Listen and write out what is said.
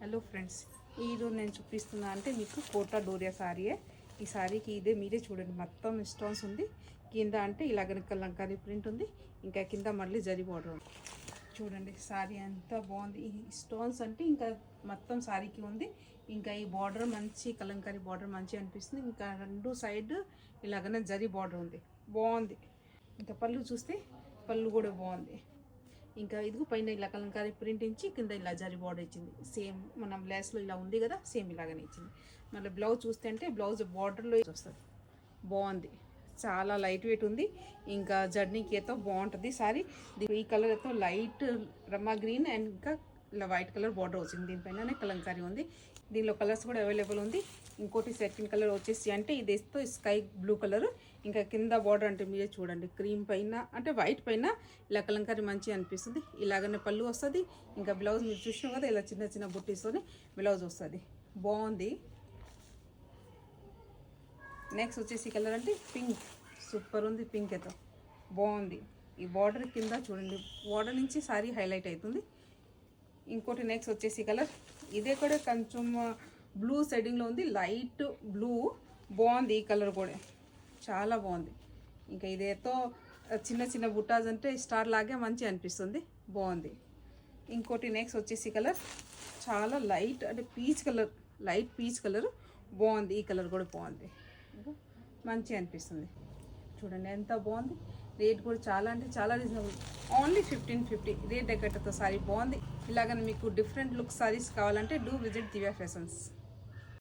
Hello friends, ఈరోజు నేను చూపిస్తున్నా అంటే మీకు కోటా డోరియా శారీయే. ఈ శారీకి ఇదే మీరే చూడండి, మొత్తం స్టోన్స్ ఉంది. కింద అంటే ఇలాగ కలంకారీ ప్రింట్ ఉంది, ఇంకా కింద మళ్ళీ జరీ బార్డర్ ఉంది. చూడండి శారీ ఎంత బాగుంది. ఈ స్టోన్స్ అంటే ఇంకా మొత్తం శారీకి ఉంది. ఇంకా ఈ బార్డర్ మంచి కలంకారీ బార్డర్ మంచి అనిపిస్తుంది. ఇంకా రెండు సైడ్ ఇలాగనే జరీ బార్డర్ ఉంది, బాగుంది. ఇంకా పళ్ళు చూస్తే పళ్ళు కూడా బాగుంది. ఇంకా ఇదిగో పైన ఇలా కలంకారీ ప్రింట్ ఇచ్చి కింద ఇలా జరీ బార్డర్ ఇచ్చింది. సేమ్ మనం లేస్లో ఇలా ఉంది కదా, సేమ్ ఇలాగనే ఇచ్చింది. మళ్ళీ బ్లౌజ్ చూస్తే అంటే బ్లౌజ్ బార్డర్లో వస్తుంది, బాగుంది. చాలా లైట్ వెయిట్ ఉంది. ఇంకా జర్నీకి అయితే బాగుంటుంది సారీ. ఈ కలర్ అయితే లైట్ రమ్మా గ్రీన్ అండ్ ఇంకా ఇలా వైట్ కలర్ బార్డర్ వచ్చింది. దీనిపైన కలంకారీ ఉంది. దీనిలో కలర్స్ కూడా అవైలబుల్ ఉంది. ఇంకోటి సెకండ్ కలర్ వచ్చేసి అంటే ఇది వేస్తే స్కై బ్లూ కలర్. ఇంకా కింద బార్డర్ అంటే మీరే చూడండి, క్రీమ్ పైన అంటే వైట్ పైన ఇలా కలంకారీ మంచిగా అనిపిస్తుంది. ఇలాగనే పళ్ళు వస్తుంది. ఇంకా బ్లౌజ్ మీరు చూసినాం కదా, ఇలా చిన్న చిన్న బుట్టీస్తోనే బ్లౌజ్ వస్తుంది, బాగుంది. నెక్స్ట్ వచ్చేసి కలర్ అంటే పింక్, సూపర్ ఉంది. పింక్ అయితే బాగుంది. ఈ బార్డర్ కింద చూడండి, బార్డర్ నుంచి సారీ హైలైట్ అవుతుంది. ఇంకోటి నెక్స్ట్ వచ్చేసి కలర్, ఇదే కూడా కొంచెం బ్లూ షేడింగ్లో ఉంది, లైట్ బ్లూ, బాగుంది. ఈ కలర్ కూడా చాలా బాగుంది. ఇంకా ఇదేతో చిన్న చిన్న బుట్టాస్ అంటే స్టార్ లాగే మంచి అనిపిస్తుంది, బాగుంది. ఇంకోటి నెక్స్ట్ వచ్చేసి కలర్ చాలా లైట్ అంటే peach colour, light peach colour, బాగుంది. ఈ కలర్ కూడా బాగుంది, మంచి అనిపిస్తుంది. చూడండి ఎంత బాగుంది. రేట్ కూడా చాలా అంటే చాలా రీజనబుల్, ఓన్లీ 1550 రేట్ దగ్గరతో సారీ, బాగుంది. ఇలాగని మీకు డిఫరెంట్ లుక్ సారీస్ కావాలంటే డూ విజిట్ దివ్య ఫ్యాషన్స్.